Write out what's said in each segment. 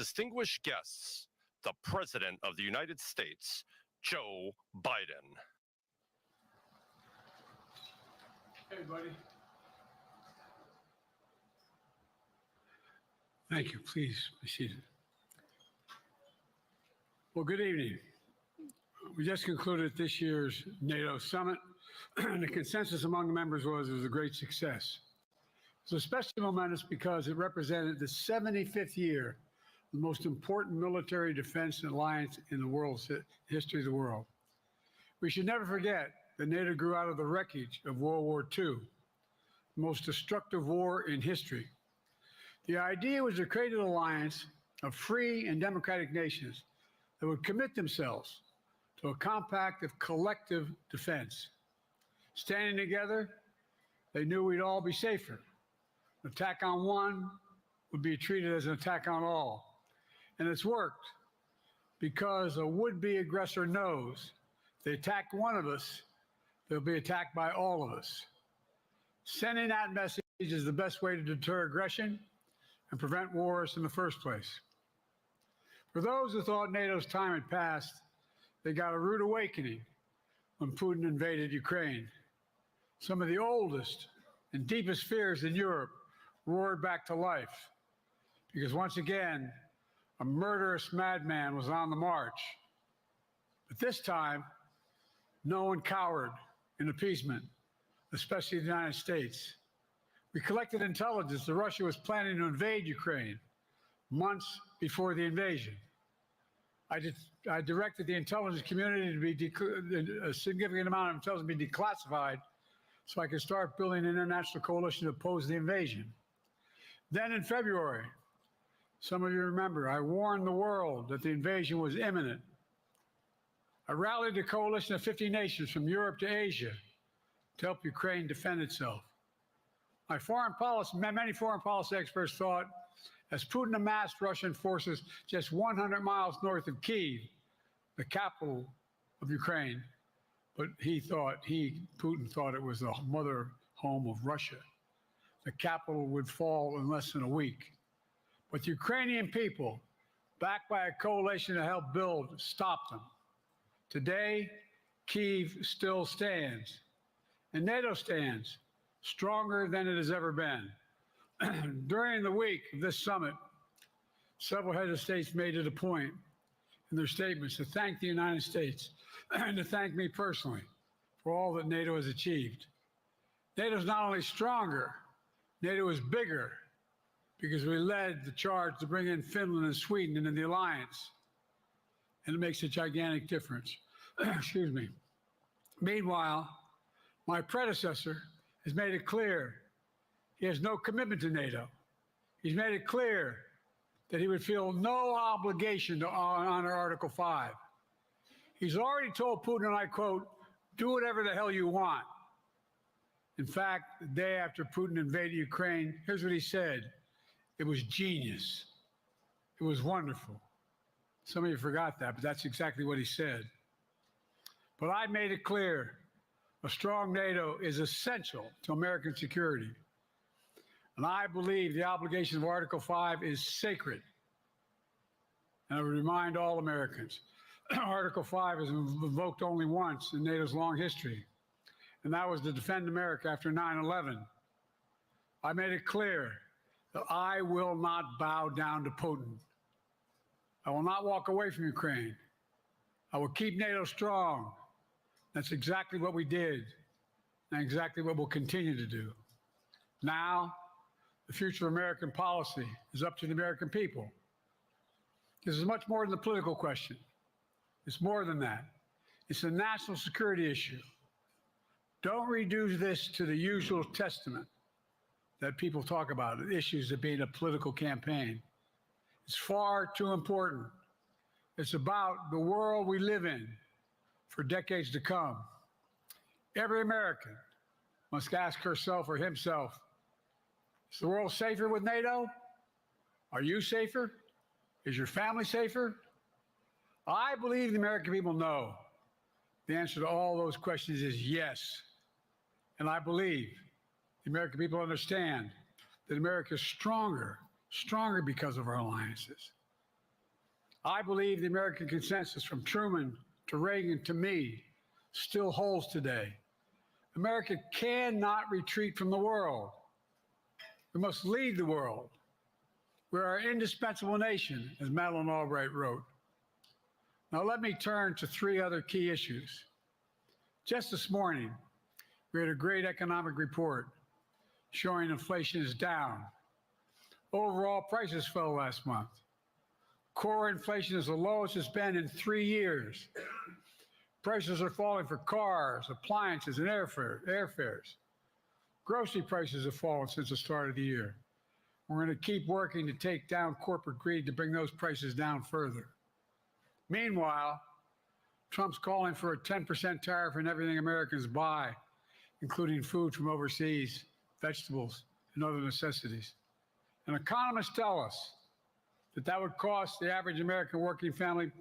distinguished guests, the President of the United States, Joe Biden. Hey, buddy. Thank you. Please be seated. Well, good evening. We just concluded this year's NATO summit, and the consensus among the members was it was a great success. It was especially momentous because it represented the 75th year of the most important military defense alliance in the world's history of the world. We should never forget that NATO grew out of the wreckage of World War II, the most destructive war in history. The idea was to create an alliance of free and democratic nations that would commit themselves to a compact of collective defense. Standing together, they knew we'd all be safer. An attack on one would be treated as an attack on all. And it's worked because a would-be aggressor knows if they attack one of us, they'll be attacked by all of us. Sending that message is the best way to deter aggression and prevent wars in the first place. For those who thought NATO's time had passed, they got a rude awakening when Putin invaded Ukraine. Some of the oldest and deepest fears in Europe roared back to life because once again, a murderous madman was on the march. But this time, no one cowered in appeasement, especially the United States. We collected intelligence that Russia was planning to invade Ukraine months before the invasion. I directed the intelligence community to be a significant amount of intelligence be declassified so I could start building an international coalition to oppose the invasion. Then in February, some of you remember, I warned the world that the invasion was imminent. I rallied a coalition of 50 nations from Europe to Asia to help Ukraine defend itself. Many foreign policy experts thought as Putin amassed Russian forces just 100 miles north of Kyiv, the capital of Ukraine, but Putin thought it was the mother home of Russia. The capital would fall in less than a week. But the Ukrainian people, backed by a coalition to help build, stopped them. Today, Kyiv still stands, and NATO stands stronger than it has ever been. During the week of this summit, several heads of states made it a point in their statements to thank the United States and to thank me personally for all that NATO has achieved. NATO is not only stronger, NATO is bigger because we led the charge to bring in Finland and Sweden into the alliance, and it makes a gigantic difference. Excuse me. Meanwhile, my predecessor has made it clear he has no commitment to NATO. He's made it clear that he would feel no obligation to honor Article 5. He's already told Putin, and I quote, "Do whatever the hell you want." In fact, the day after Putin invaded Ukraine, here's what he said. It was genius. It was wonderful. Some of you forgot that, but that's exactly what he said. But I made it clear, a strong NATO is essential to American security. And I believe the obligation of Article 5 is sacred. And I would remind all Americans, Article 5 is invoked only once in NATO's long history, and that was to defend America after 9/11. I made it clear that I will not bow down to Putin. I will not walk away from Ukraine. I will keep NATO strong. That's exactly what we did, and exactly what we'll continue to do. Now, the future of American policy is up to the American people. This is much more than a political question. It's more than that. It's a national security issue. Don't reduce this to the usual testament that people talk about, issues of being a political campaign. It's far too important. It's about the world we live in for decades to come. Every American must ask herself or himself, is the world safer with NATO? Are you safer? Is your family safer? I believe the American people know the answer to all those questions is yes. And I believe the American people understand that America is stronger because of our alliances. I believe the American consensus from Truman to Reagan to me still holds today. America cannot retreat from the world. We must lead the world. We're an indispensable nation, as Madeleine Albright wrote. Now let me turn to three other key issues. Just this morning, we had a great economic report showing inflation is down. Overall prices fell last month. Core inflation is the lowest it's been in 3 years. Prices are falling for cars, appliances, and airfares. Grocery prices have fallen since the start of the year. We're going to keep working to take down corporate greed to bring those prices down further. Meanwhile, Trump's calling for a 10% tariff on everything Americans buy, including food from overseas, vegetables, and other necessities. And economists tell us that would cost the average American working family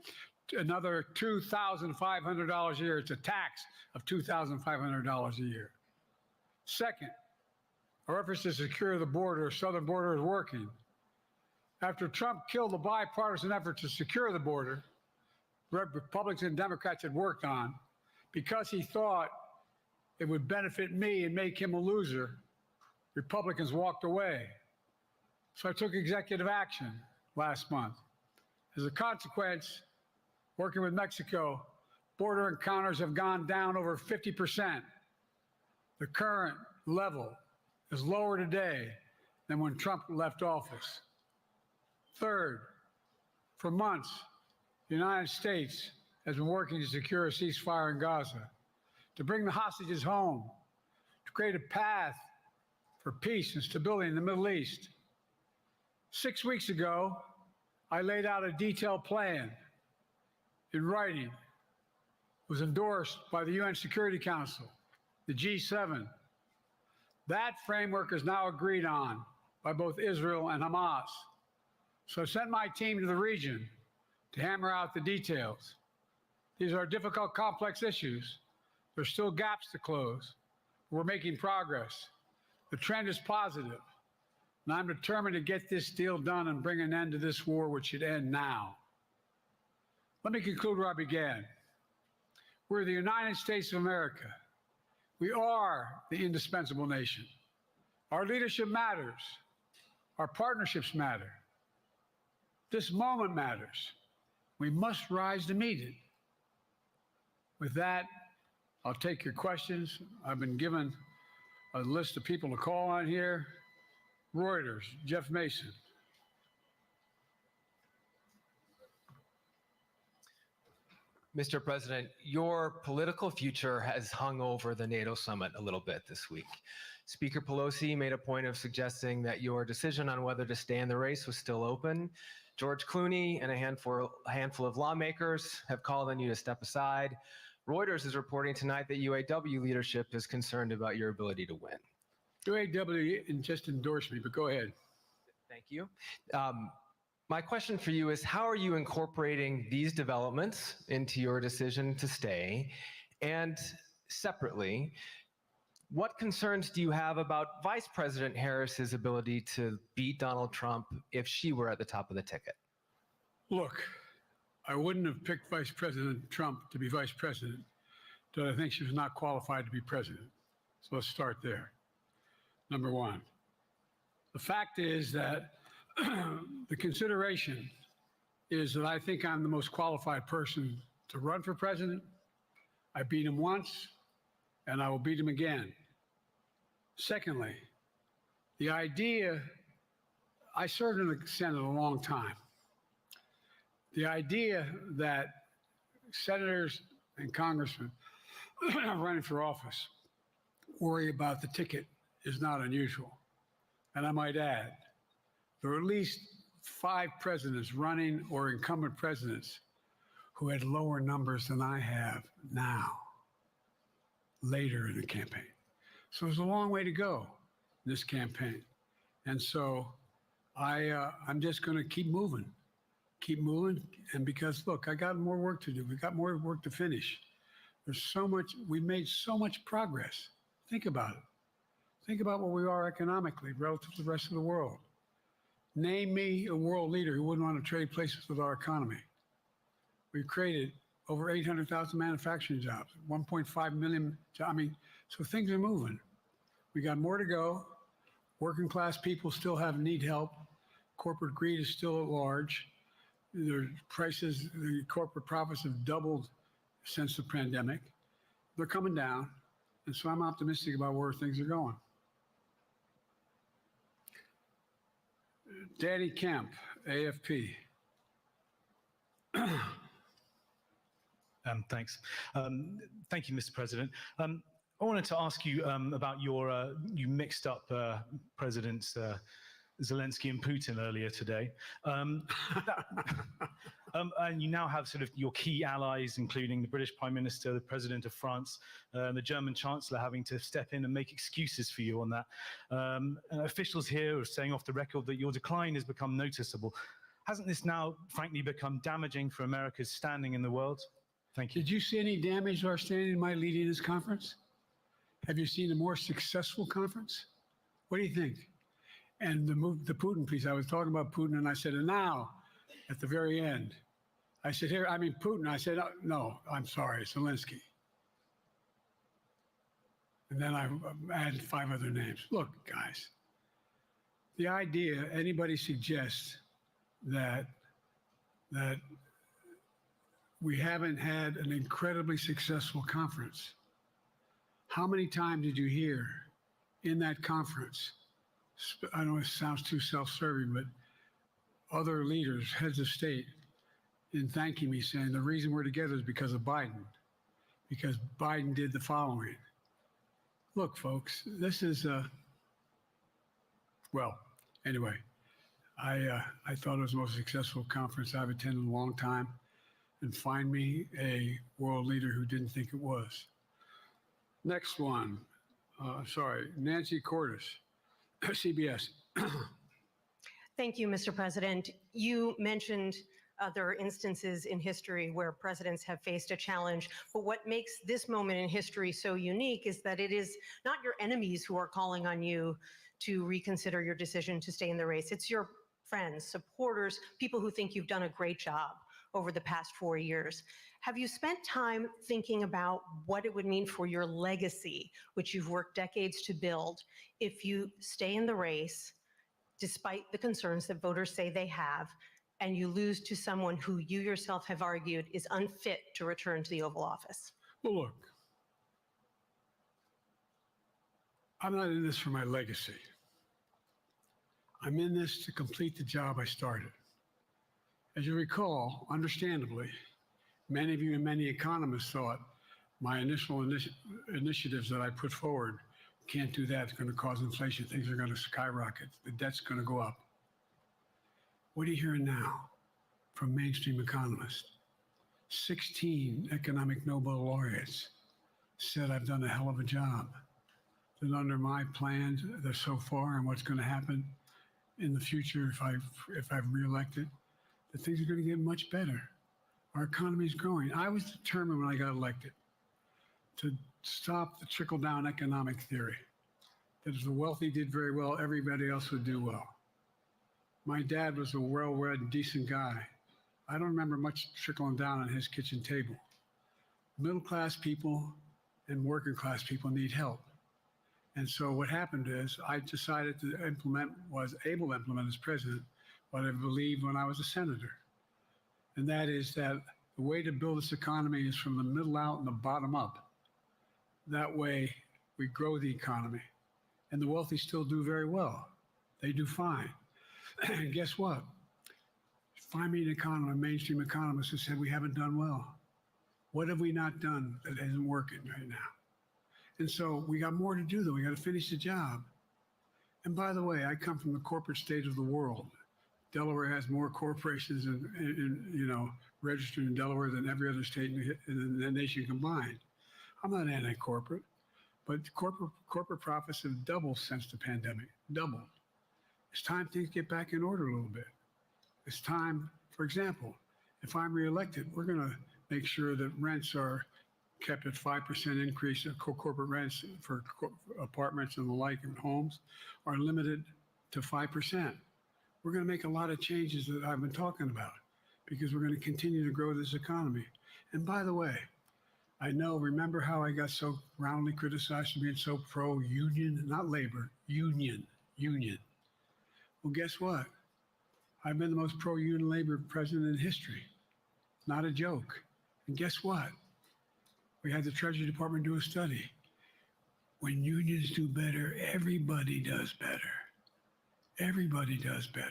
another $2,500 a year. It's a tax of $2,500 a year. Second, our efforts to secure the border, southern border, is working. After Trump killed the bipartisan effort to secure the border, Republicans and Democrats had worked on, because he thought it would benefit me and make him a loser, Republicans walked away. So I took executive action last month. As a consequence, working with Mexico, border encounters have gone down over 50%. The current level is lower today than when Trump left office. Third, for months, the United States has been working to secure a ceasefire in Gaza, to bring the hostages home, to create a path for peace and stability in the Middle East. 6 weeks ago, I laid out a detailed plan in writing. It was endorsed by the UN Security Council, the G7. That framework is now agreed on by both Israel and Hamas. So I sent my team to the region to hammer out the details. These are difficult, complex issues. There's still gaps to close. We're making progress. The trend is positive, and I'm determined to get this deal done and bring an end to this war, which should end now. Let me conclude where I began. We're the United States of America. We are the indispensable nation. Our leadership matters. Our partnerships matter. This moment matters. We must rise to meet it. With that, I'll take your questions. I've been given a list of people to call on here. Reuters, Jeff Mason. Mr. President, your political future has hung over the NATO summit a little bit this week. Speaker Pelosi made a point of suggesting that your decision on whether to stay in the race was still open. George Clooney and a handful of lawmakers have called on you to step aside. Reuters is reporting tonight that UAW leadership is concerned about your ability to win. UAW just endorsed me, but go ahead. Thank you. My question for you is, how are you incorporating these developments into your decision to stay? And separately, what concerns do you have about Vice President Harris's ability to beat Donald Trump if she were at the top of the ticket? Look, I wouldn't have picked Vice President Trump to be vice president, but I think she was not qualified to be president. So let's start there. Number one, the fact is that the consideration is that I think I'm the most qualified person to run for president. I beat him once, and I will beat him again. Secondly, the idea, I served in the Senate a long time. The idea that senators and congressmen running for office worry about the ticket is not unusual. And I might add, there are at least 5 presidents running or incumbent presidents who had lower numbers than I have now, later in the campaign. So there's a long way to go in this campaign. And so I'm just going to keep moving, and because, look, I got more work to do. We got more work to finish. There's so much, we've made so much progress. Think about it. Think about where we are economically relative to the rest of the world. Name me a world leader who wouldn't want to trade places with our economy. We've created over 800,000 manufacturing jobs, 1.5 million. I mean, so things are moving. We got more to go. Working class people still need help. Corporate greed is still at large. Their prices, the corporate profits have doubled since the pandemic. They're coming down. And so I'm optimistic about where things are going. Danny Kemp, AFP. Thanks. Thank you, Mr. President. I wanted to ask you about you mixed up Presidents Zelensky and Putin earlier today. And you now have sort of your key allies, including the British Prime Minister, the President of France, the German Chancellor having to step in and make excuses for you on that. Officials here are saying off the record that your decline has become noticeable. Hasn't this now, frankly, become damaging for America's standing in the world? Thank you. Did you see any damage to our standing in my leading this conference? Have you seen a more successful conference? What do you think? And the Putin piece, I was talking about Putin, and I said, and now, at the very end, I said, here, I mean, Putin. I said, no, I'm sorry, Zelensky. And then I added 5 other names. Look, guys, the idea anybody suggests that we haven't had an incredibly successful conference. How many times did you hear in that conference, I know it sounds too self-serving, but other leaders, heads of state, in thanking me, saying the reason we're together is because of Biden, because Biden did the following. Look, folks, this is, well, anyway, I thought it was the most successful conference I've attended in a long time, and find me a world leader who didn't think it was. Next one, Nancy Cordes, CBS. Thank you, Mr. President. You mentioned other instances in history where presidents have faced a challenge, but what makes this moment in history so unique is that it is not your enemies who are calling on you to reconsider your decision to stay in the race. It's your friends, supporters, people who think you've done a great job over the past 4 years. Have you spent time thinking about what it would mean for your legacy, which you've worked decades to build, if you stay in the race, despite the concerns that voters say they have, and you lose to someone who you yourself have argued is unfit to return to the Oval Office? Well, look, I'm not in this for my legacy. I'm in this to complete the job I started. As you recall, understandably, many of you and many economists thought my initial initiatives that I put forward, can't do that, it's going to cause inflation, things are going to skyrocket, the debt's going to go up. What are you hearing now from mainstream economists? 16 economic Nobel laureates said I've done a hell of a job. That under my plans so far and what's going to happen in the future if I've reelected, that things are going to get much better. Our economy is growing. I was determined when I got elected to stop the trickle-down economic theory, that if the wealthy did very well, everybody else would do well. My dad was a well-read, decent guy. I don't remember much trickling down on his kitchen table. Middle-class people and working-class people need help. And so what happened is I decided to was able to implement as president what I believed when I was a senator. And that is that the way to build this economy is from the middle out and the bottom up. That way we grow the economy. And the wealthy still do very well. They do fine. And guess what? Find me an economist, a mainstream economist who said we haven't done well. What have we not done that isn't working right now? And so we got more to do though. We got to finish the job. And by the way, I come from the corporate state of the world. Delaware has more corporations registered in Delaware than every other state in the nation combined. I'm not anti-corporate, but corporate profits have doubled since the pandemic, doubled. It's time things get back in order a little bit. It's time, for example, if I'm reelected, we're going to make sure that rents are kept at 5% increase in corporate rents for apartments and the like and homes are limited to 5%. We're going to make a lot of changes that I've been talking about because we're going to continue to grow this economy. And by the way, remember how I got so roundly criticized for being so pro-union, not labor, union. Well, guess what? I've been the most pro-union labor president in history. Not a joke. And guess what? We had the Treasury Department do a study. When unions do better, everybody does better. Everybody does better.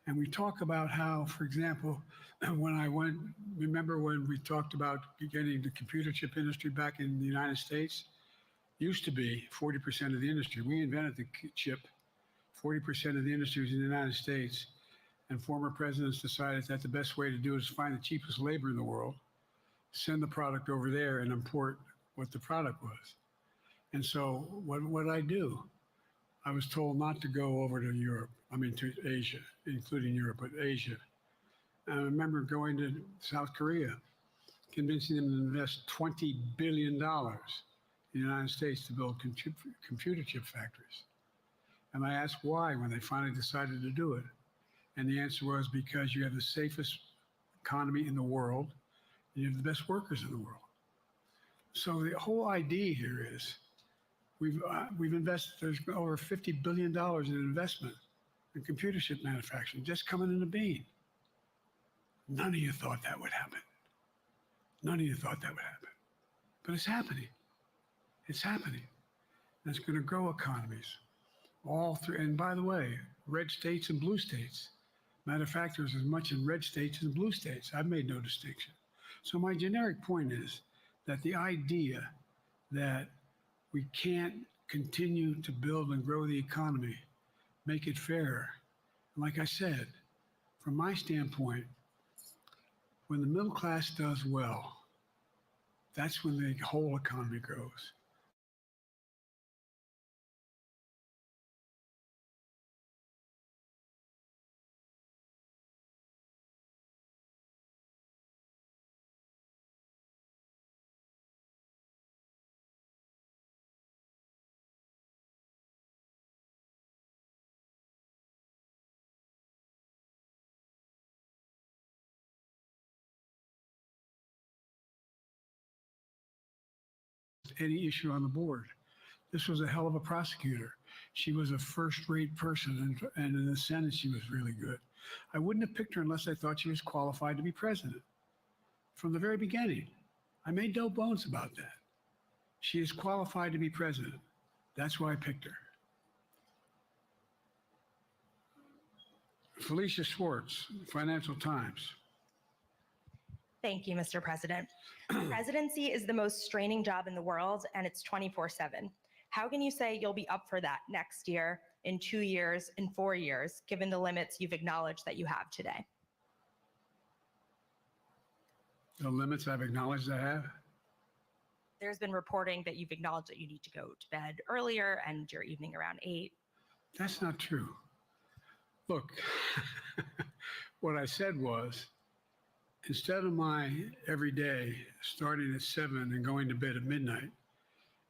And we talk about how, for example, remember when we talked about getting the computer chip industry back in the United States? Used to be 40% of the industry. We invented the chip. 40% of the industry was in the United States. And former presidents decided that the best way to do it is find the cheapest labor in the world, send the product over there and import what the product was. And so what did I do? I was told not to go over to Europe, to Asia, including Europe, but Asia. And I remember going to South Korea, convincing them to invest $20 billion in the United States to build computer chip factories. And I asked why when they finally decided to do it. And the answer was because you have the safest economy in the world, and you have the best workers in the world. So the whole idea here is we've invested, there's over $50 billion in investment in computer chip manufacturing just coming into being. None of you thought that would happen. None of you thought that would happen. But it's happening. It's happening. And it's going to grow economies all through. And by the way, red states and blue states. Manufacturers as much in red states as blue states. I've made no distinction. So my generic point is that the idea that we can't continue to build and grow the economy, make it fairer. And like I said, from my standpoint, when the middle class does well, that's when the whole economy grows. Any issue on the board. This was a hell of a prosecutor. She was a first-rate person, and in the Senate, she was really good. I wouldn't have picked her unless I thought she was qualified to be president. From the very beginning, I made no bones about that. She is qualified to be president. That's why I picked her. Felicia Schwartz, Financial Times. Thank you, Mr. President. Presidency is the most straining job in the world, and it's 24/7. How can you say you'll be up for that next year, in 2 years, in 4 years, given the limits you've acknowledged that you have today? The limits I've acknowledged I have? There's been reporting that you've acknowledged that you need to go to bed earlier and your evening around 8. That's not true. Look, what I said was, instead of my every day starting at 7 and going to bed at midnight,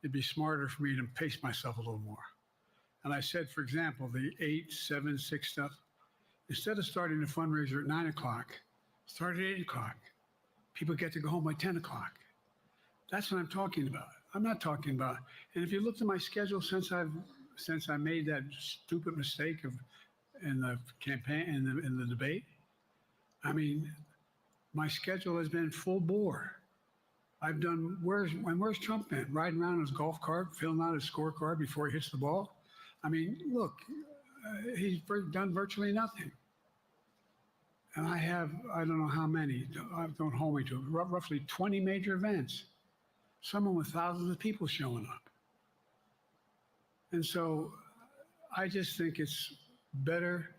it'd be smarter for me to pace myself a little more. And I said, for example, the 8, 7, 6 stuff, instead of starting a fundraiser at 9 o'clock, start at 8 o'clock. People get to go home by 10 o'clock. That's what I'm talking about. I'm not talking about, and if you looked at my schedule since I made that stupid mistake in the campaign, in the debate, I mean, my schedule has been full bore. I've done, where's Trump been? Riding around in his golf cart, filling out his scorecard before he hits the ball? I mean, look, he's done virtually nothing. And I have, I don't know how many, don't hold me to it, roughly 20 major events. Some of them with thousands of people showing up. And so I just think it's better.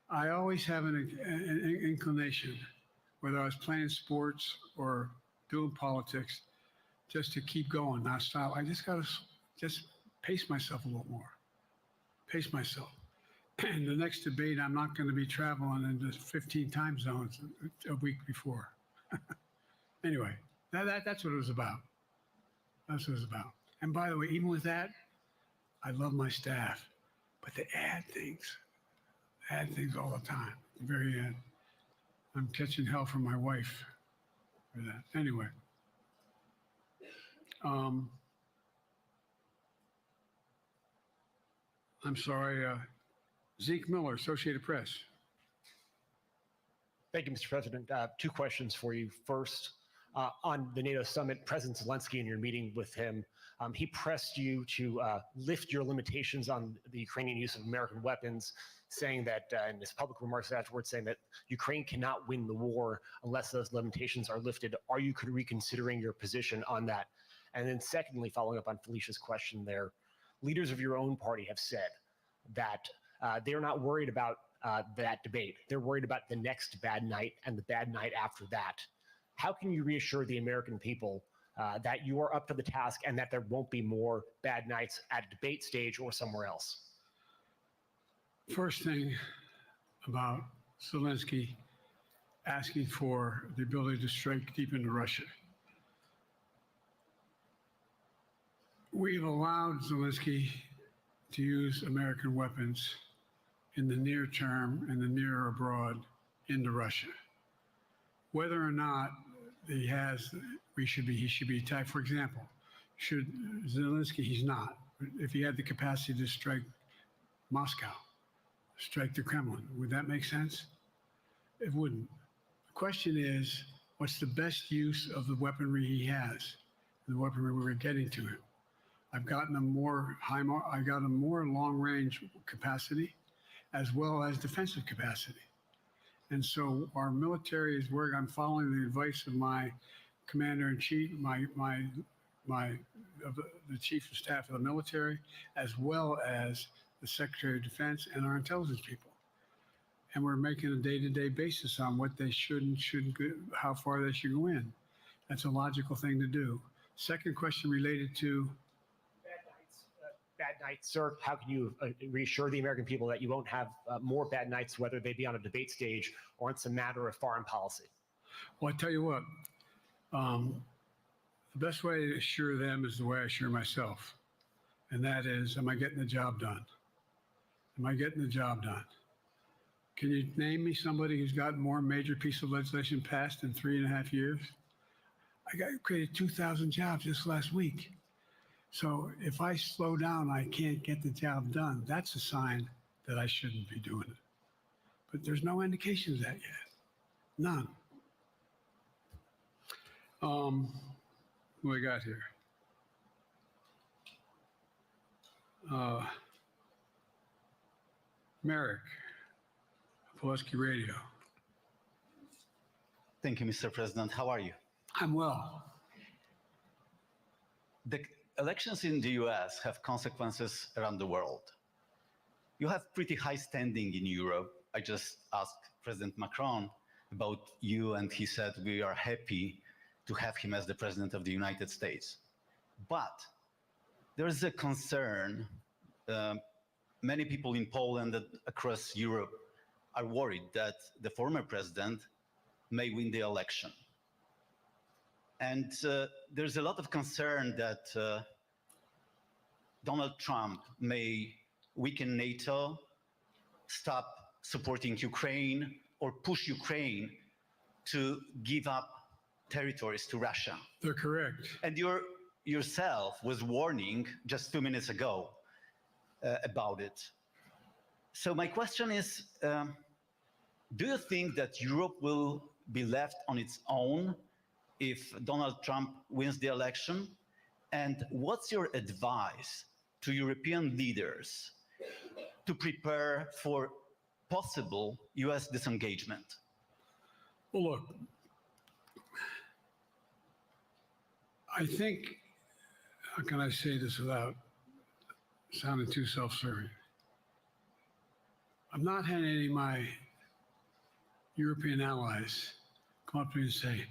I always have an inclination, whether I was playing sports or doing politics, just to keep going, not stop. I just got to just pace myself a little more. Pace myself. And the next debate, I'm not going to be traveling into 15 time zones a week before. Anyway, that's what it was about. That's what it was about. And by the way, even with that, I love my staff, but they add things all the time, at the very end. I'm catching hell from my wife for that. Anyway. I'm sorry, Zeke Miller, Associated Press. Thank you, Mr. President. Two questions for you. First, on the NATO summit, President Zelensky, in your meeting with him, he pressed you to lift your limitations on the Ukrainian use of American weapons, saying that, in his public remarks afterwards, saying that Ukraine cannot win the war unless those limitations are lifted. Are you reconsidering your position on that? And then secondly, following up on Felicia's question there, leaders of your own party have said that they're not worried about that debate. They're worried about the next bad night and the bad night after that. How can you reassure the American people that you are up to the task and that there won't be more bad nights at a debate stage or somewhere else? First thing about Zelensky asking for the ability to strike deep into Russia. We've allowed Zelensky to use American weapons in the near term and the near abroad into Russia. Whether or not he should be attacked. For example, should Zelensky, he's not. If he had the capacity to strike Moscow, strike the Kremlin, would that make sense? It wouldn't. The question is, what's the best use of the weaponry he has, the weaponry we're getting to him? I've gotten a more long-range capacity, as well as defensive capacity. And so our military is where I'm following the advice of my commander-in-chief, the chief of staff of the military, as well as the Secretary of Defense and our intelligence people. And we're making a day-to-day basis on what they should and shouldn't go, how far they should go in. That's a logical thing to do. Second question related to bad nights, sir. How can you reassure the American people that you won't have more bad nights, whether they be on a debate stage or it's a matter of foreign policy? Well, I tell you what, the best way to assure them is the way I assure myself. And that is, am I getting the job done? Am I getting the job done? Can you name me somebody who's gotten more major piece of legislation passed in 3.5 years? I created 2,000 jobs just last week. So if I slow down, I can't get the job done. That's a sign that I shouldn't be doing it. But there's no indication of that yet. None. What do we got here? Merrick, Pulaski Radio. Thank you, Mr. President. How are you? I'm well. The elections in the US have consequences around the world. You have pretty high standing in Europe. I just asked President Macron about you, and he said we are happy to have him as the President of the United States. But there is a concern. Many people in Poland and across Europe are worried that the former president may win the election. And there's a lot of concern that Donald Trump may weaken NATO, stop supporting Ukraine, or push Ukraine to give up territories to Russia. They're correct. And yourself was warning just 2 minutes ago about it. So my question is, do you think that Europe will be left on its own if Donald Trump wins the election? And what's your advice to European leaders to prepare for possible US disengagement? Well, look, I think, how can I say this without sounding too self-serving? I'm not having any of my European allies come up to me and say,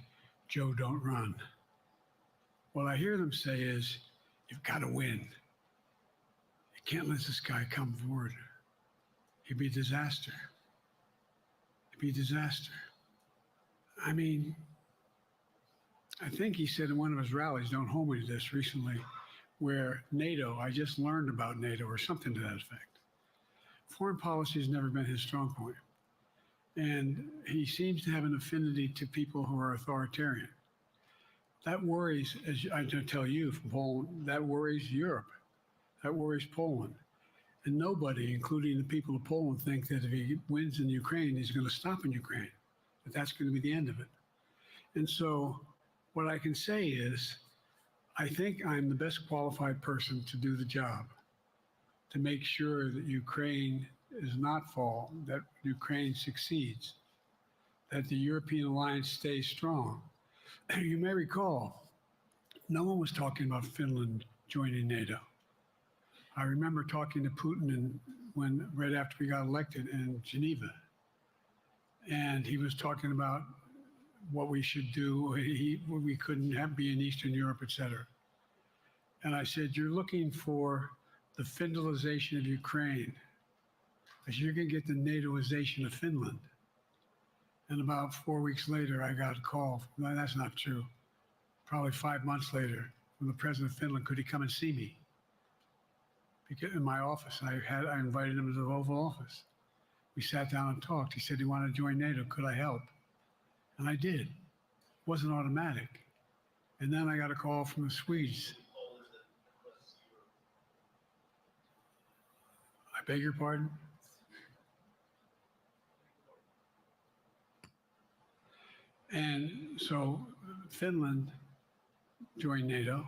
Joe, don't run. What I hear them say is, you've got to win. You can't let this guy come forward. It'd be a disaster. It'd be a disaster. I mean, I think he said in one of his rallies, don't hold me to this, recently, where NATO, I just learned about NATO or something to that effect. Foreign policy has never been his strong point. And he seems to have an affinity to people who are authoritarian. That worries, as I tell you from Poland, that worries Europe. That worries Poland. And nobody, including the people of Poland, think that if he wins in Ukraine, he's going to stop in Ukraine, that that's going to be the end of it. And so what I can say is, I think I'm the best qualified person to do the job, to make sure that Ukraine does not fall, that Ukraine succeeds, that the European alliance stays strong. You may recall, no one was talking about Finland joining NATO. I remember talking to Putin right after we got elected in Geneva, and he was talking about what we should do. We couldn't be in Eastern Europe, et cetera. And I said, you're looking for the Finlandization of Ukraine, because you're going to get the NATOization of Finland. And about 4 weeks later, I got a call. No, that's not true. Probably 5 months later, from the president of Finland, could he come and see me? Because in my office, I invited him to the Oval Office. We sat down and talked. He said he wanted to join NATO. Could I help? And I did. It wasn't automatic. And then I got a call from the Swedes. I beg your pardon? And so Finland joined NATO,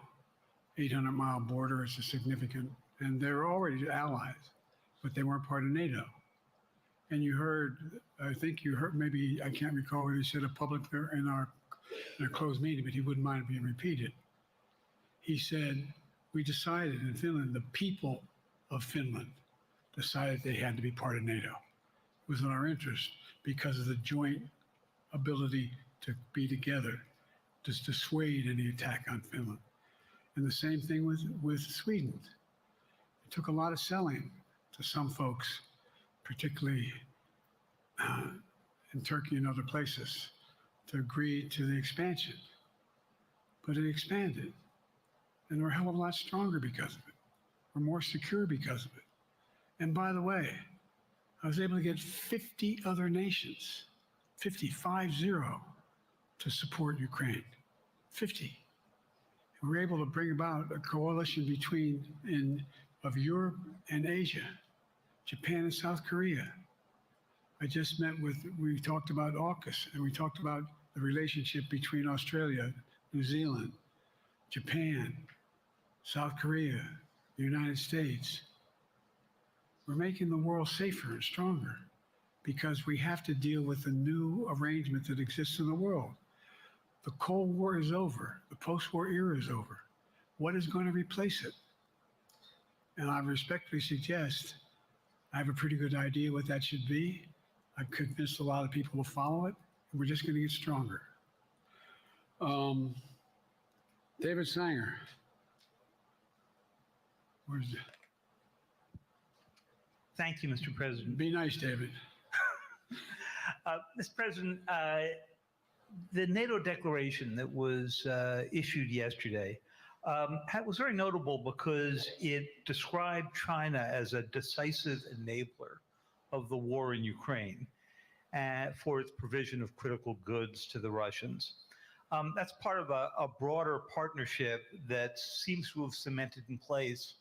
800-mile border is a significant, and they were already allies, but they weren't part of NATO. And you heard, I think you heard, maybe, I can't recall what he said in public there in our closed meeting, but he wouldn't mind being repeated. He said, we decided in Finland, the people of Finland decided they had to be part of NATO. It was in our interest because of the joint ability to be together, to dissuade any attack on Finland. And the same thing with Sweden. It took a lot of selling to some folks, particularly in Turkey and other places, to agree to the expansion. But it expanded, and we're a hell of a lot stronger because of it. We're more secure because of it. And by the way, I was able to get 50 other nations, 50, to support Ukraine, 50. And we were able to bring about a coalition of Europe and Asia, Japan and South Korea. I just we talked about AUKUS, and we talked about the relationship between Australia, New Zealand, Japan, South Korea, the United States. We're making the world safer and stronger because we have to deal with the new arrangement that exists in the world. The Cold War is over. The post-war era is over. What is going to replace it? And I respectfully suggest I have a pretty good idea what that should be. I've convinced a lot of people to follow it, and we're just going to get stronger. David Sanger. Where's it? Thank you, Mr. President. Be nice, David. Mr. President, the NATO declaration that was issued yesterday was very notable because it described China as a decisive enabler of the war in Ukraine for its provision of critical goods to the Russians. That's part of a broader partnership that seems to have cemented in place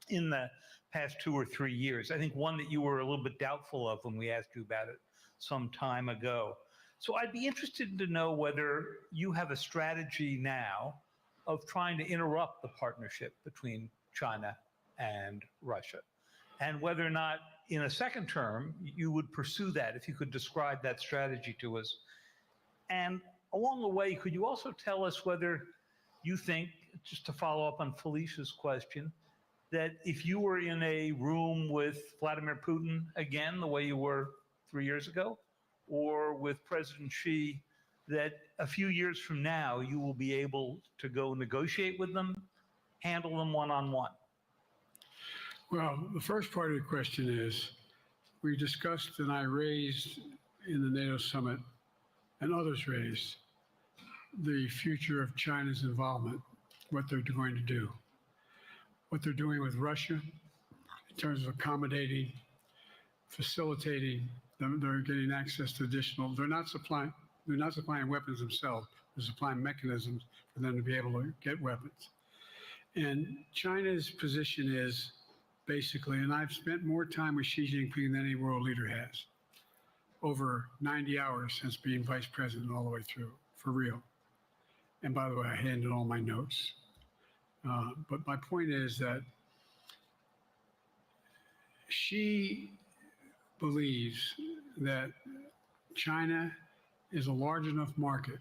in the past 2 or 3 years. I think one that you were a little bit doubtful of when we asked you about it some time ago. So I'd be interested to know whether you have a strategy now of trying to interrupt the partnership between China and Russia, and whether or not in a second term you would pursue that, if you could describe that strategy to us. And along the way, could you also tell us whether you think, just to follow up on Felicia's question, that if you were in a room with Vladimir Putin again, the way you were 3 years ago, or with President Xi, that a few years from now you will be able to go negotiate with them, handle them one-on-one? Well, the first part of the question is, we discussed and I raised in the NATO summit, and others raised, the future of China's involvement, what they're going to do, what they're doing with Russia in terms of accommodating, facilitating they're getting access to additional. They're not supplying weapons themselves. They're supplying mechanisms for them to be able to get weapons. And China's position is basically, and I've spent more time with Xi Jinping than any world leader has, over 90 hours since being vice president all the way through, for real. And by the way, I handed all my notes. But my point is that she believes that China is a large enough market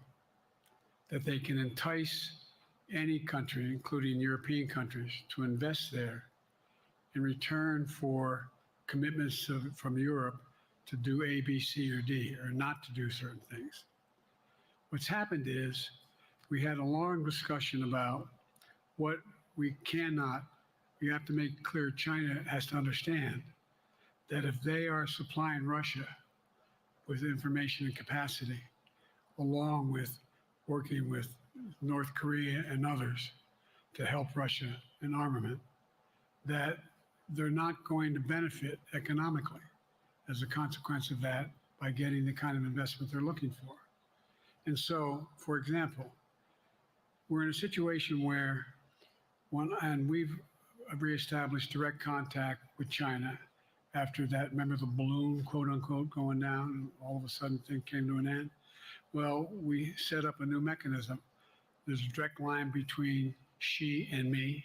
that they can entice any country, including European countries, to invest there in return for commitments from Europe to do A, B, C, or D, or not to do certain things. What's happened is we had a long discussion about what we cannot, you have to make clear China has to understand that if they are supplying Russia with information and capacity, along with working with North Korea and others to help Russia in armament, that they're not going to benefit economically as a consequence of that by getting the kind of investment they're looking for. And so, for example, we're in a situation where and we've reestablished direct contact with China after that, remember the balloon, quote unquote, going down, and all of a sudden things came to an end? Well, we set up a new mechanism. There's a direct line between Xi and me,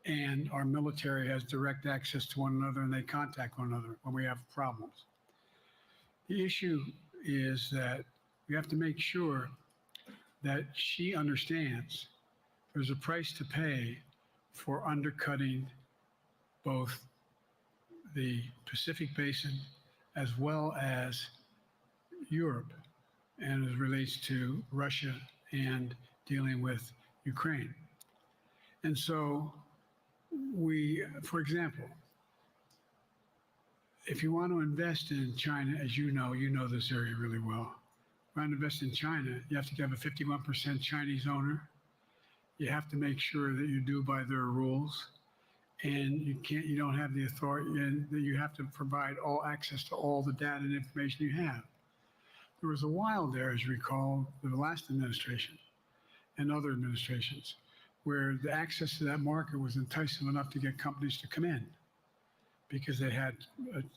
and our military has direct access to one another, and they contact one another when we have problems. The issue is that we have to make sure that Xi understands there's a price to pay for undercutting both the Pacific Basin as well as Europe, and as relates to Russia and dealing with Ukraine. And so we, for example, if you want to invest in China, as you know this area really well, want to invest in China, you have to have a 51% Chinese owner. You have to make sure that you do by their rules, and you don't have the authority, and that you have to provide all access to all the data and information you have. There was a while there, as you recall, the last administration and other administrations, where the access to that market was enticing enough to get companies to come in because they had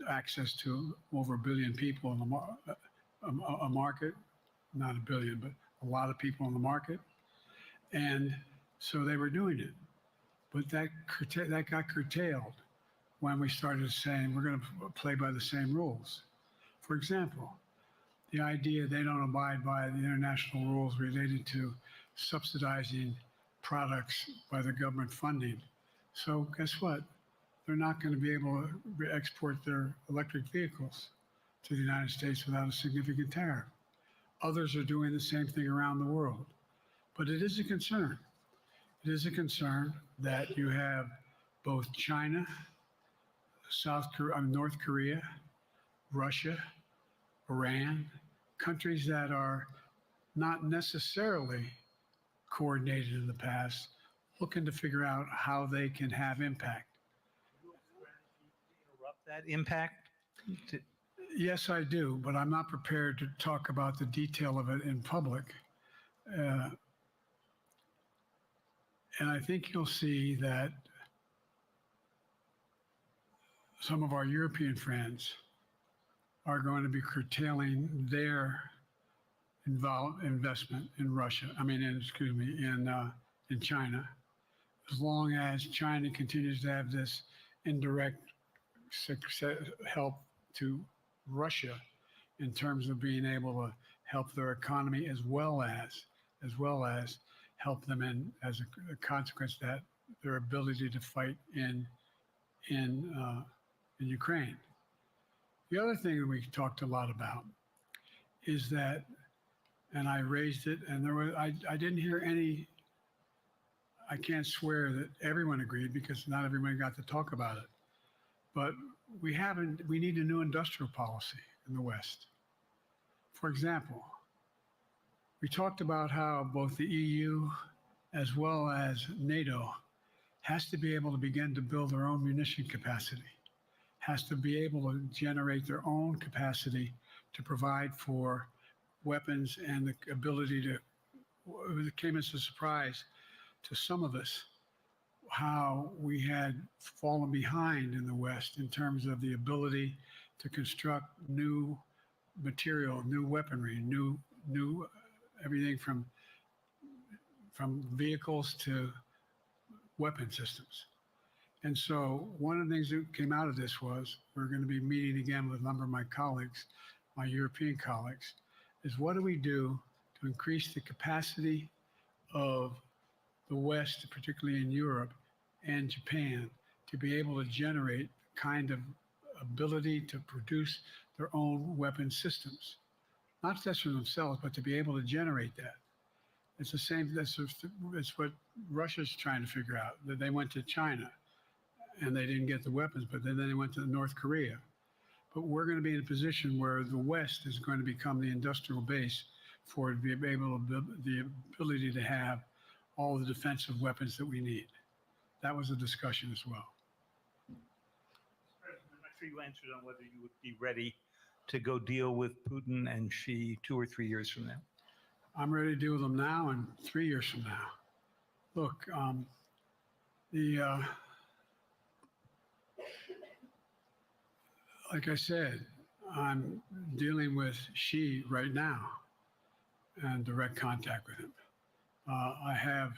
access to over 1 billion people in a market, not 1 billion, but a lot of people in the market. And so they were doing it. But that got curtailed when we started saying we're going to play by the same rules. For example, the idea they don't abide by the international rules related to subsidizing products by the government funding. So guess what? They're not going to be able to export their electric vehicles to the United States without a significant tariff. Others are doing the same thing around the world. But it is a concern. It is a concern that you have both China, North Korea, Russia, Iran, countries that are not necessarily coordinated in the past, looking to figure out how they can have impact. Interrupt that impact? Yes, I do, but I'm not prepared to talk about the detail of it in public. And I think you'll see that some of our European friends are going to be curtailing their investment in Russia. In China, as long as China continues to have this indirect help to Russia in terms of being able to help their economy as well as help them in, as a consequence of that, their ability to fight in Ukraine. The other thing that we talked a lot about is that, and I raised it, and I didn't hear any, I can't swear that everyone agreed because not everyone got to talk about it, but we need a new industrial policy in the West. For example, we talked about how both the EU as well as NATO has to be able to begin to build their own munition capacity, has to be able to generate their own capacity to provide for weapons and the ability to, it came as a surprise to some of us how we had fallen behind in the West in terms of the ability to construct new material, new weaponry, new everything from vehicles to weapon systems. And so one of the things that came out of this was we're going to be meeting again with a number of my colleagues, my European colleagues, is what do we do to increase the capacity of the West, particularly in Europe and Japan, to be able to generate the kind of ability to produce their own weapon systems, not just for themselves, but to be able to generate that. It's the same, that's what Russia's trying to figure out, that they went to China and they didn't get the weapons, but then they went to North Korea. But we're going to be in a position where the West is going to become the industrial base for the ability to have all the defensive weapons that we need. That was a discussion as well. President, I'm not sure you answered on whether you would be ready to go deal with Putin and Xi 2 or 3 years from now. I'm ready to deal with them now and 3 years from now. Look, like I said, I'm dealing with Xi right now and direct contact with him. I have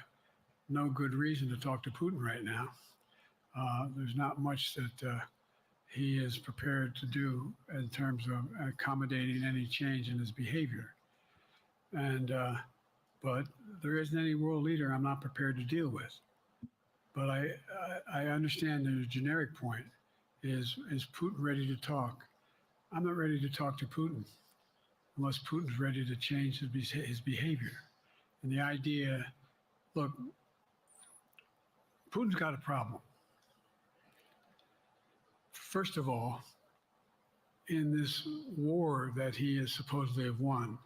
no good reason to talk to Putin right now. There's not much that he is prepared to do in terms of accommodating any change in his behavior. And but there isn't any world leader I'm not prepared to deal with. But I understand the generic point is Putin ready to talk? I'm not ready to talk to Putin unless Putin's ready to change his behavior. And the idea, look, Putin's got a problem. First of all, in this war that he is supposedly have won,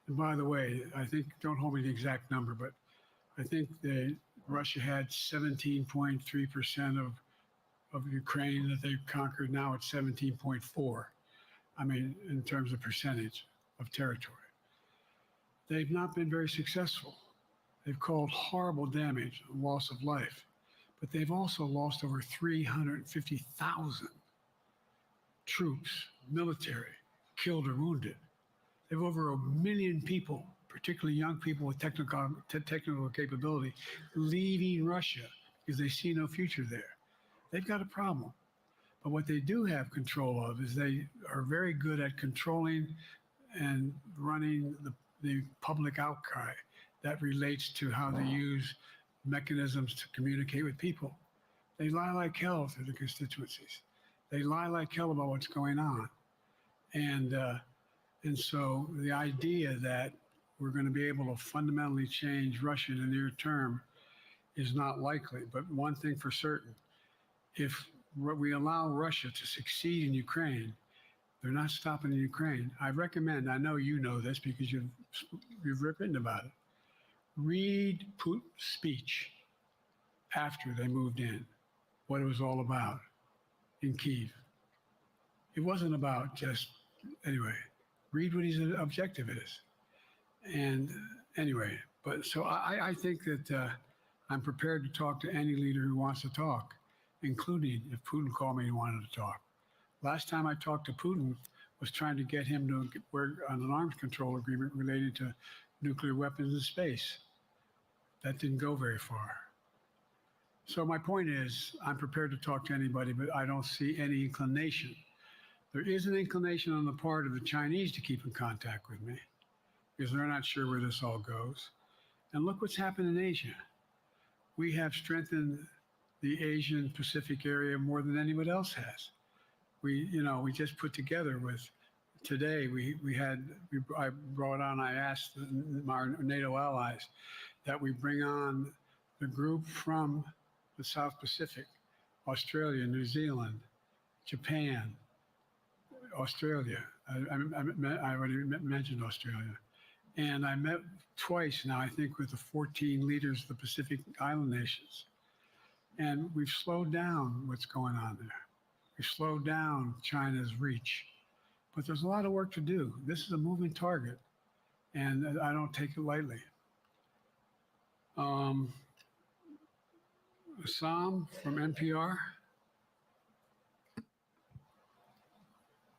and by the way, I think, don't hold me to the exact number, but I think that Russia had 17.3% of Ukraine that they've conquered. Now it's 17.4. I mean, in terms of percentage of territory. They've not been very successful. They've caused horrible damage, loss of life, but they've also lost over 350,000 troops, military, killed or wounded. They have over 1 million people, particularly young people with technical capability, leaving Russia because they see no future there. They've got a problem. But what they do have control of is they are very good at controlling and running the public outcry that relates to how they use mechanisms to communicate with people. They lie like hell to the constituencies. They lie like hell about what's going on. And so the idea that we're going to be able to fundamentally change Russia in the near term is not likely. But one thing for certain, if we allow Russia to succeed in Ukraine, they're not stopping in Ukraine. I recommend, I know you know this because you've written about it, read Putin's speech after they moved in, what it was all about in Kyiv. It wasn't about just, anyway, read what his objective is. And anyway, but so I think that I'm prepared to talk to any leader who wants to talk, including if Putin called me and wanted to talk. Last time I talked to Putin was trying to get him to work on an arms control agreement related to nuclear weapons in space. That didn't go very far. So my point is, I'm prepared to talk to anybody, but I don't see any inclination. There is an inclination on the part of the Chinese to keep in contact with me because they're not sure where this all goes. And look what's happened in Asia. We have strengthened the Asian Pacific area more than anyone else has. We just put together with today. I brought on. I asked our NATO allies that we bring on the group from the South Pacific, Australia, New Zealand, Japan, Australia. I already mentioned Australia. And I met twice now, I think, with the 14 leaders of the Pacific Island nations. And we've slowed down what's going on there. We slowed down China's reach. But there's a lot of work to do. This is a moving target, and I don't take it lightly. Assam from NPR.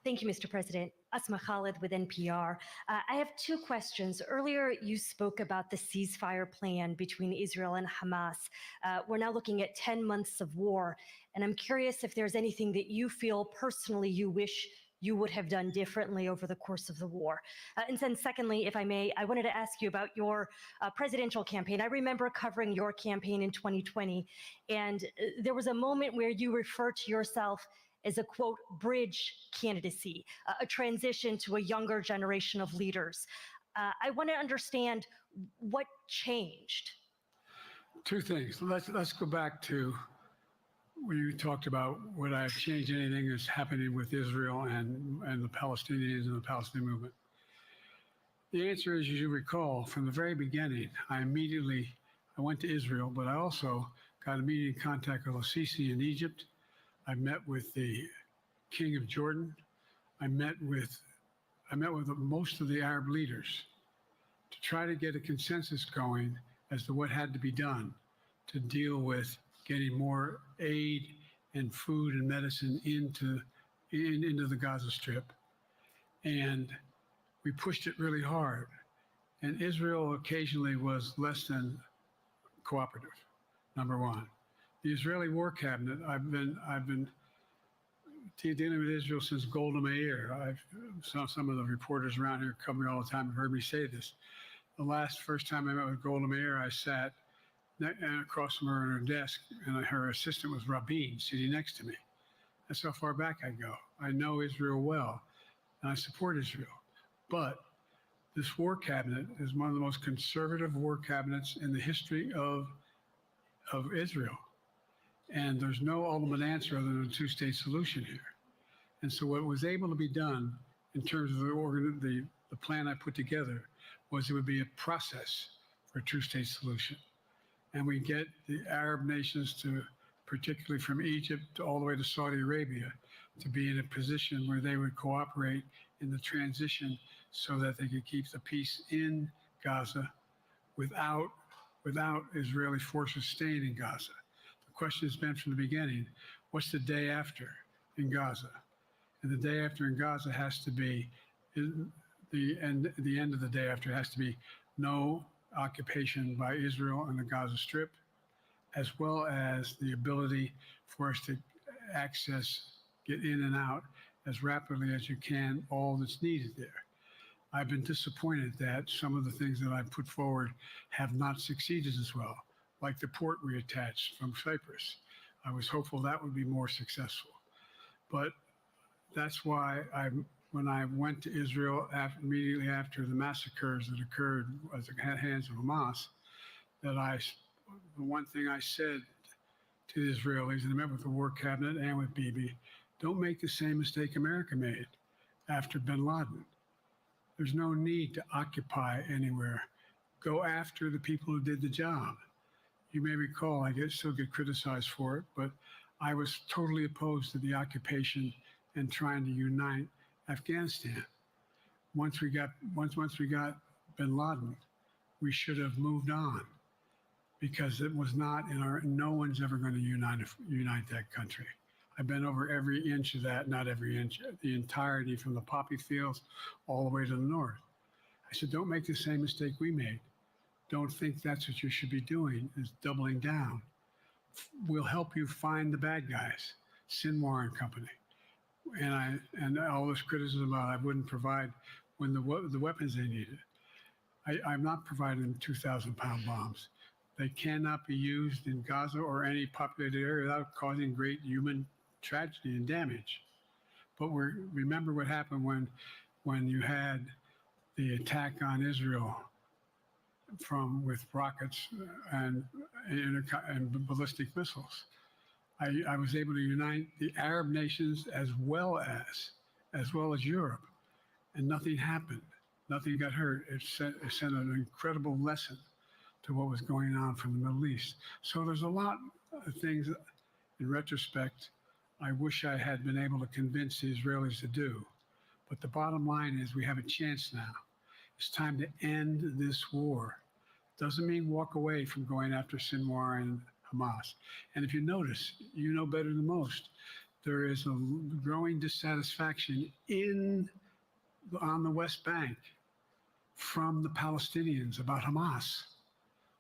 Thank you, Mr. President. Asma Khalid with NPR. I have two questions. Earlier, you spoke about the ceasefire plan between Israel and Hamas. We're now looking at 10 months of war, and I'm curious if there's anything that you feel personally you wish you would have done differently over the course of the war. And then secondly, if I may, I wanted to ask you about your presidential campaign. I remember covering your campaign in 2020, and there was a moment where you referred to yourself as a, quote, bridge candidacy, a transition to a younger generation of leaders. I want to understand what changed. Two things. Let's go back to when you talked about would I have changed anything that's happening with Israel and the Palestinians and the Palestinian movement. The answer is, as you recall, from the very beginning, I went to Israel, but I also got immediate contact with al-Sisi in Egypt. I met with the King of Jordan. I met with most of the Arab leaders to try to get a consensus going as to what had to be done to deal with getting more aid and food and medicine into the Gaza Strip. And we pushed it really hard. And Israel occasionally was less than cooperative, number one. The Israeli War Cabinet, I've been dealing with Israel since Golda Meir. Some of the reporters around here come here all the time and heard me say this. The first time I met with Golda Meir, I sat across from her on her desk, and her assistant was Rabin sitting next to me. That's how far back I go. I know Israel well, and I support Israel. But this war cabinet is one of the most conservative war cabinets in the history of Israel. And there's no ultimate answer other than a two-state solution here. And so what was able to be done in terms of the plan I put together was it would be a process for a two-state solution. And we get the Arab nations to, particularly from Egypt all the way to Saudi Arabia, to be in a position where they would cooperate in the transition so that they could keep the peace in Gaza without Israeli forces staying in Gaza. The question has been from the beginning, what's the day after in Gaza? And the day after in Gaza has to be, the end of the day after has to be no occupation by Israel on the Gaza Strip, as well as the ability for us to get in and out as rapidly as you can, all that's needed there. I've been disappointed that some of the things that I've put forward have not succeeded as well, like the port reattached from Cyprus. I was hopeful that would be more successful. But that's why when I went to Israel immediately after the massacres that occurred at the hands of Hamas, the one thing I said to the Israelis, and I met with the War Cabinet and with Bibi, don't make the same mistake America made after bin Laden. There's no need to occupy anywhere. Go after the people who did the job. You may recall, I still get criticized for it, but I was totally opposed to the occupation and trying to unite Afghanistan. Once we got bin Laden, we should have moved on because it was not no one's ever going to unite that country. I've been over every inch of that, not every inch, the entirety from the poppy fields all the way to the north. I said, don't make the same mistake we made. Don't think that's what you should be doing, is doubling down. We'll help you find the bad guys, Sinwar and company. And all this criticism about I wouldn't provide when the weapons they needed. I'm not providing them 2,000-pound bombs. They cannot be used in Gaza or any populated area without causing great human tragedy and damage. But remember what happened when you had the attack on Israel with rockets and ballistic missiles. I was able to unite the Arab nations as well as Europe, and nothing happened. Nothing got hurt. It sent an incredible lesson to what was going on from the Middle East. So there's a lot of things in retrospect I wish I had been able to convince the Israelis to do. But the bottom line is we have a chance now. It's time to end this war. Doesn't mean walk away from going after Sinwar and Hamas. And if you notice, you know better than most, there is a growing dissatisfaction on the West Bank from the Palestinians about Hamas.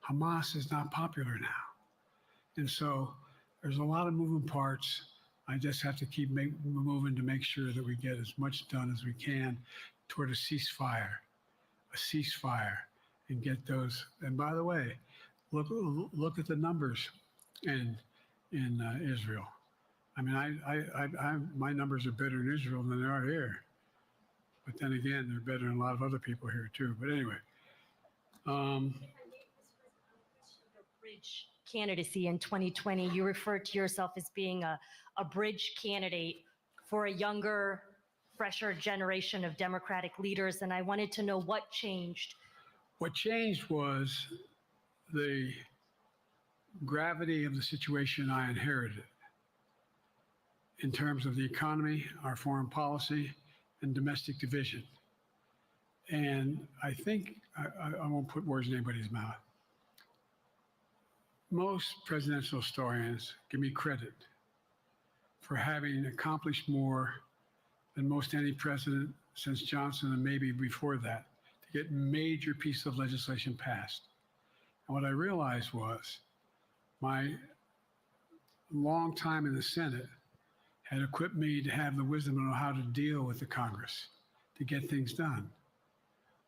Hamas is not popular now. And so there's a lot of moving parts. I just have to keep moving to make sure that we get as much done as we can toward a ceasefire, and get those. And by the way, look at the numbers in Israel. I mean, my numbers are better in Israel than they are here. But then again, they're better than a lot of other people here too. But anyway, bridge candidacy in 2020, you referred to yourself as being a bridge candidate for a younger, fresher generation of Democratic leaders. And I wanted to know what changed. What changed was the gravity of the situation I inherited in terms of the economy, our foreign policy, and domestic division. And I think, I won't put words in anybody's mouth. Most presidential historians give me credit for having accomplished more than most any president since Johnson and maybe before that to get major pieces of legislation passed. And what I realized was my long time in the Senate had equipped me to have the wisdom to know how to deal with the Congress to get things done.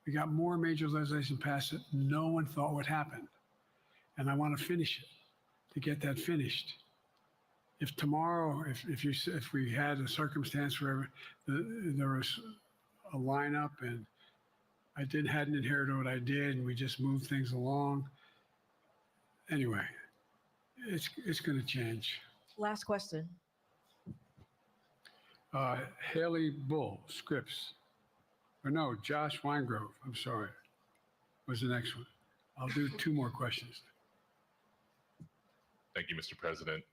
We got more major legislation passed that no one thought would happen. And I want to finish it, to get that finished. If tomorrow, if we had a circumstance where there was a lineup and I hadn't inherited what I did and we just moved things along, anyway, it's going to change. Last question. Haley Bull, Scripps. Or no, Josh Weingrove, I'm sorry, was the next one. I'll do two more questions. Thank you, Mr. President.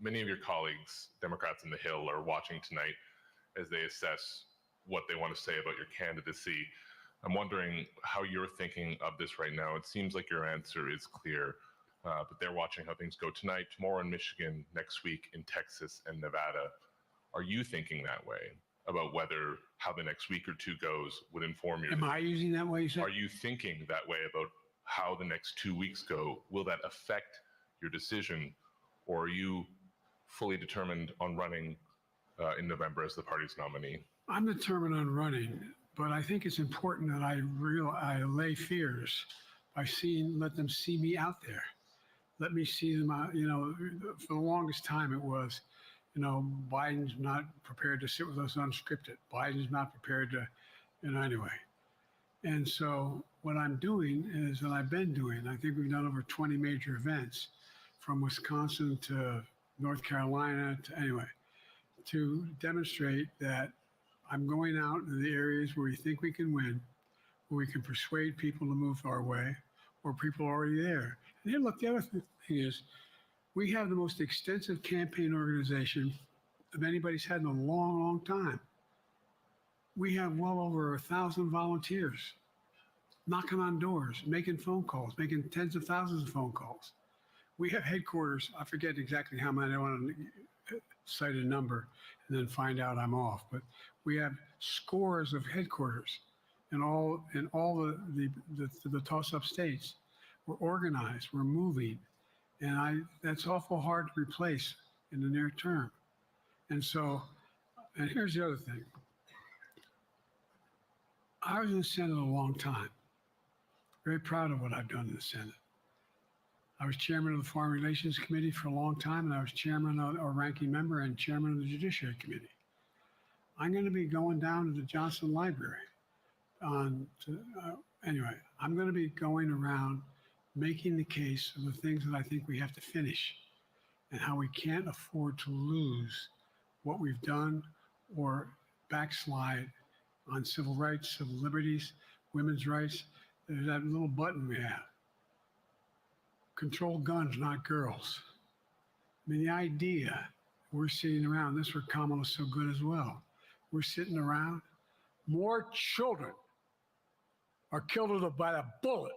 Many of your colleagues, Democrats in the Hill, are watching tonight as they assess what they want to say about your candidacy. I'm wondering how you're thinking of this right now. It seems like your answer is clear, but they're watching how things go tonight, tomorrow in Michigan, next week in Texas and Nevada. Are you thinking that way about whether how the next week or two goes would inform your Am I using that way, you said? Are you thinking that way about how the next 2 weeks go? Will that affect your decision, or are you fully determined on running in November as the party's nominee? I'm determined on running, but I think it's important that I allay fears by let them see me out there. Let me see them out. You know, for the longest time it was, you know, Biden's not prepared to sit with us unscripted. Biden's not prepared to, anyway. And so what I'm doing is, and I've been doing, I think we've done over 20 major events from Wisconsin to North Carolina to demonstrate that I'm going out in the areas where we think we can win, where we can persuade people to move our way, or people are already there. And then look, the other thing is, we have the most extensive campaign organization of anybody's had in a long, long time. We have well over 1,000 volunteers knocking on doors, making phone calls, making tens of thousands of phone calls. We have headquarters. I forget exactly how many. I don't want to cite a number and then find out I'm off. But we have scores of headquarters in all the toss-up states. We're organized. We're moving. And that's awful hard to replace in the near term. And so, and here's the other thing. I was in the Senate a long time. Very proud of what I've done in the Senate. I was chairman of the Foreign Relations Committee for a long time, and I was chairman or ranking member and chairman of the Judiciary Committee. I'm going to be going down to the Johnson Library. Anyway, I'm going to be going around making the case of the things that I think we have to finish and how we can't afford to lose what we've done or backslide on civil rights, civil liberties, women's rights. There's that little button we have. Control guns, not girls. I mean, the idea We're sitting around. This is where Kamala's so good as well. We're sitting around. More children are killed by a bullet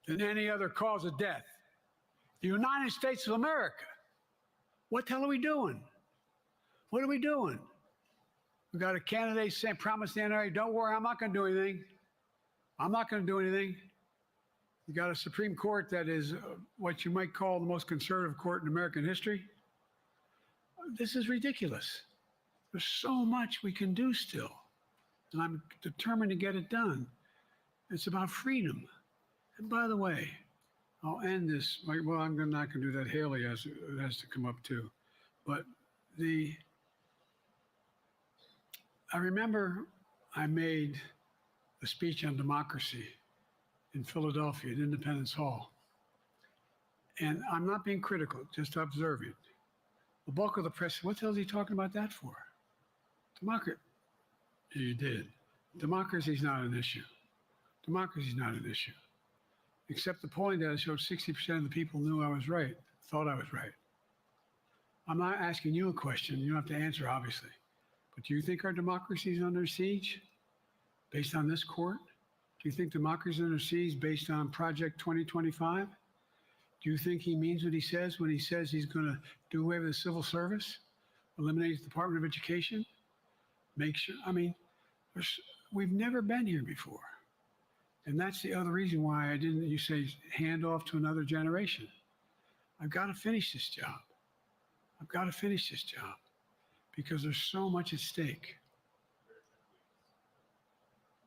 than any other cause of death. The United States of America. What the hell are we doing? What are we doing? We got a candidate saying, promised the NRA, don't worry, I'm not going to do anything. I'm not going to do anything. You got a Supreme Court that is what you might call the most conservative court in American history. This is ridiculous. There's so much we can do still, and I'm determined to get it done. It's about freedom. And by the way, I'll end this. Well, I'm not going to do that. Haley has to come up too. But I remember I made a speech on democracy in Philadelphia at Independence Hall. And I'm not being critical, just observing. The bulk of the press said, what the hell is he talking about that for? Democracy. You did. Democracy is not an issue. Democracy is not an issue. Except the polling data showed 60% of the people knew I was right, thought I was right. I'm not asking you a question. You don't have to answer, obviously. But do you think our democracy is under siege based on this court? Do you think democracy is under siege based on Project 2025? Do you think he means what he says when he says he's going to do away with the civil service, eliminate the Department of Education? Make sure, we've never been here before. And that's the other reason why you say, hand off to another generation. I've got to finish this job. I've got to finish this job because there's so much at stake.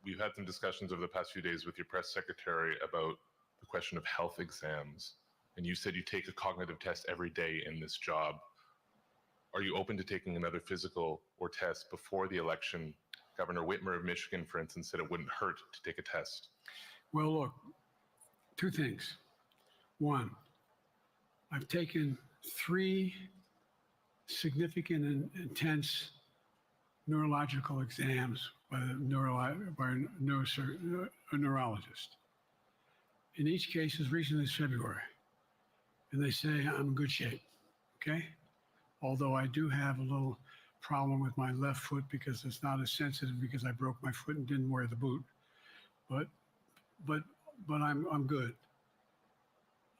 We've had some discussions over the past few days with your press secretary about the question of health exams. And you said you take a cognitive test every day in this job. Are you open to taking another physical or test before the election? Governor Whitmer of Michigan, for instance, said it wouldn't hurt to take a test. Well, look, two things. One, I've taken 3 significant and intense neurological exams by a neurologist. In each case, as recently as February. And they say I'm in good shape, okay? Although I do have a little problem with my left foot because it's not as sensitive because I broke my foot and didn't wear the boot. But I'm good.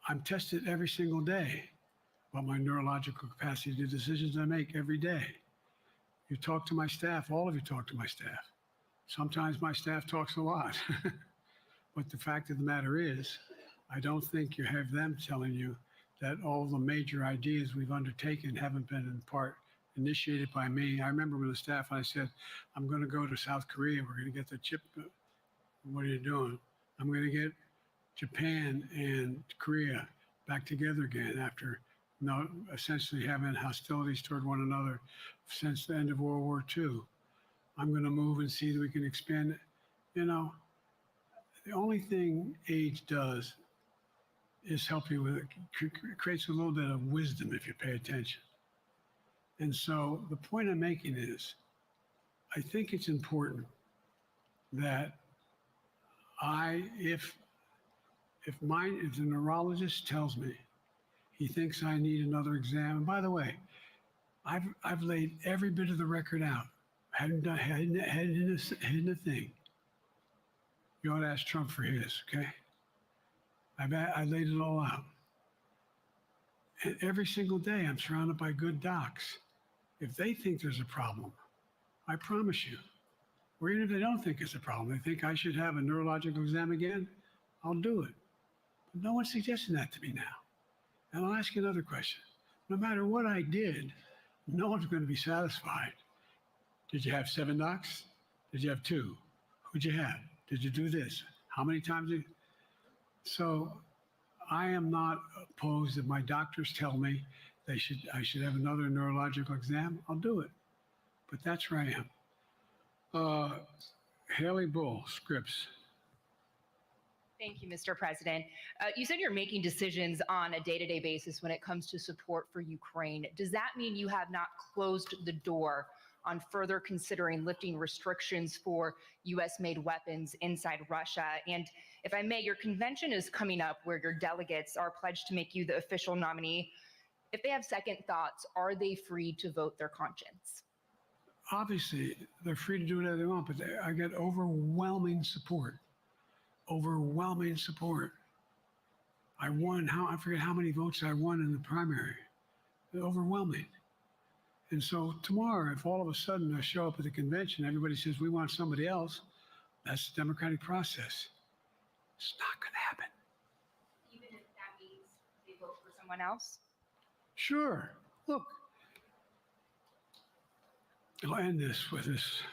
I'm tested every single day about my neurological capacity to do decisions I make every day. You talk to my staff, all of you talk to my staff. Sometimes my staff talks a lot. But the fact of the matter is, I don't think you have them telling you that all the major ideas we've undertaken haven't been in part initiated by me. I remember when the staff, I said, I'm going to go to South Korea. We're going to get the chip. What are you doing? I'm going to get Japan and Korea back together again after essentially having hostilities toward one another since the end of World War II. I'm going to move and see that we can expand it. The only thing age does is help you with it, creates a little bit of wisdom if you pay attention. And so the point I'm making is, I think it's important that if the neurologist tells me he thinks I need another exam, and by the way, I've laid every bit of the record out. Hadn't hidden a thing. You ought to ask Trump for his, okay? I laid it all out. And every single day I'm surrounded by good docs. If they think there's a problem, I promise you, or even if they don't think it's a problem, they think I should have a neurological exam again, I'll do it. But no one's suggesting that to me now. And I'll ask you another question. No matter what I did, no one's going to be satisfied. Did you have 7 docs? Did you have 2? Who'd you have? Did you do this? How many times? So I am not opposed if my doctors tell me I should have another neurological exam, I'll do it. But that's where I am. Haley Bull, Scripps. Thank you, Mr. President. You said you're making decisions on a day-to-day basis when it comes to support for Ukraine. Does that mean you have not closed the door on further considering lifting restrictions for U.S.-made weapons inside Russia? And if I may, your convention is coming up where your delegates are pledged to make you the official nominee If they have second thoughts, are they free to vote their conscience? Obviously, they're free to do whatever they want, but I get overwhelming support. Overwhelming support. I won, I forget how many votes I won in the primary. Overwhelming. And so tomorrow, if all of a sudden I show up at the convention, everybody says, we want somebody else, that's the democratic process. It's not going to happen. Even if that means they vote for someone else? Sure. Look, I'll end this with this.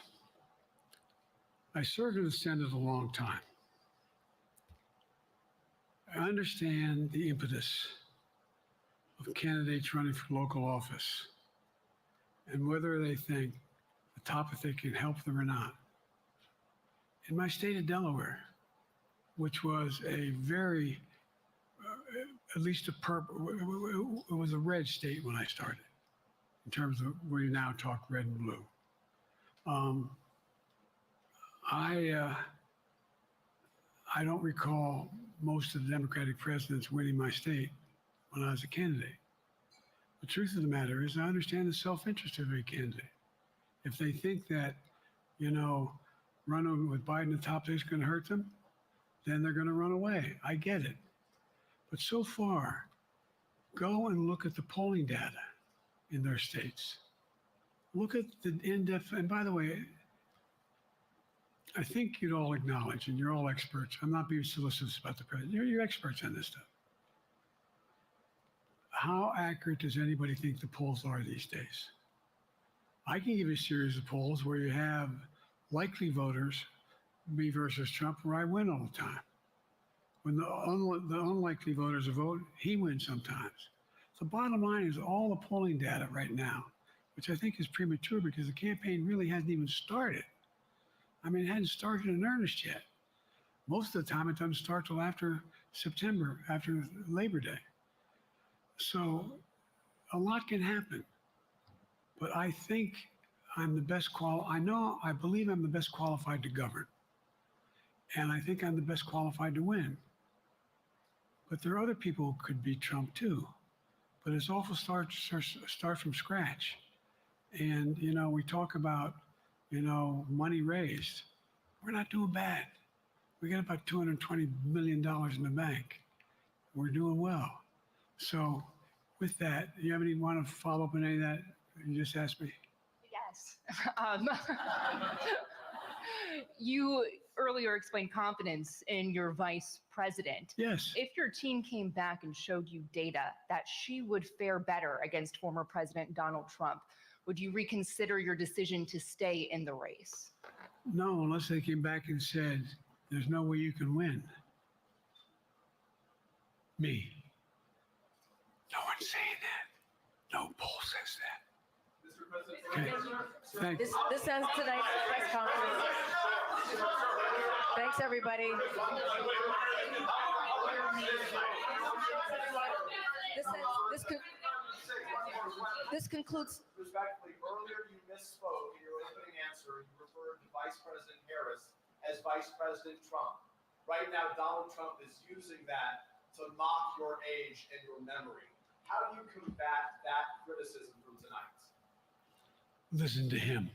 I served in the Senate a long time. I understand the impetus of candidates running for local office and whether they think the topic can help them or not. In my state of Delaware, which was a very, at least it was a red state when I started, in terms of we now talk red and blue. I don't recall most of the Democratic presidents winning my state when I was a candidate. The truth of the matter is I understand the self-interest of every candidate. If they think that, running with Biden at the top is going to hurt them, then they're going to run away. I get it. But so far, go and look at the polling data in their states. Look at the in-depth, and by the way, I think you'd all acknowledge, and you're all experts. I'm not being solicitous about the president. You're experts on this stuff. How accurate does anybody think the polls are these days? I can give you a series of polls where you have likely voters, me versus Trump, where I win all the time. When the unlikely voters vote, he wins sometimes. The bottom line is all the polling data right now, which I think is premature because the campaign really hasn't even started. I mean, it hadn't started in earnest yet. Most of the time, it doesn't start till after September, after Labor Day. So a lot can happen. But I think I'm the best I believe I'm the best qualified to govern. And I think I'm the best qualified to win. But there are other people who could beat Trump too. But it's awful start from scratch. And, we talk about, money raised. We're not doing bad. We got about $220 million in the bank. We're doing well. So with that, do you have want to follow up on any of that you just asked me? Yes. You earlier explained confidence in your vice president. Yes. If your team came back and showed you data that she would fare better against former President Donald Trump, would you reconsider your decision to stay in the race? No, unless they came back and said, there's no way you can win. Me. No one's saying that. No poll says that. Okay. Thanks. This ends tonight's press conference. Thanks, everybody. This concludes. Respectfully, earlier you misspoke in your opening answer. You referred to Vice President Harris as Vice President Trump. Right now, Donald Trump is using that to mock your age and your memory. How do you combat that criticism from tonight? Listen to him.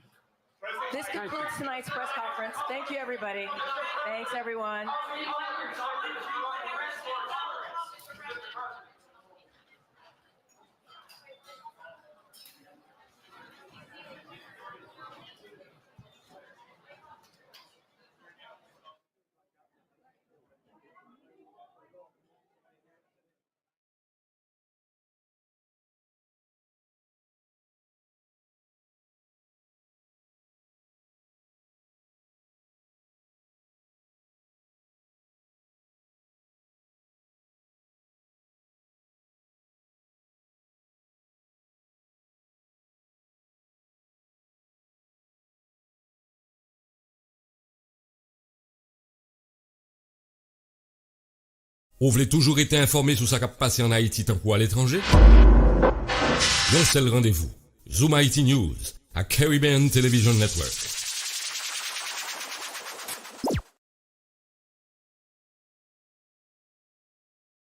This concludes tonight's press conference. Thank you, everybody. Thanks, everyone. Ou voulez toujours été informé sur ce qui a passé en Haïti tant ou à l'étranger? Un seul rendez-vous. Zoom Haïti News à Caribbean Television Network.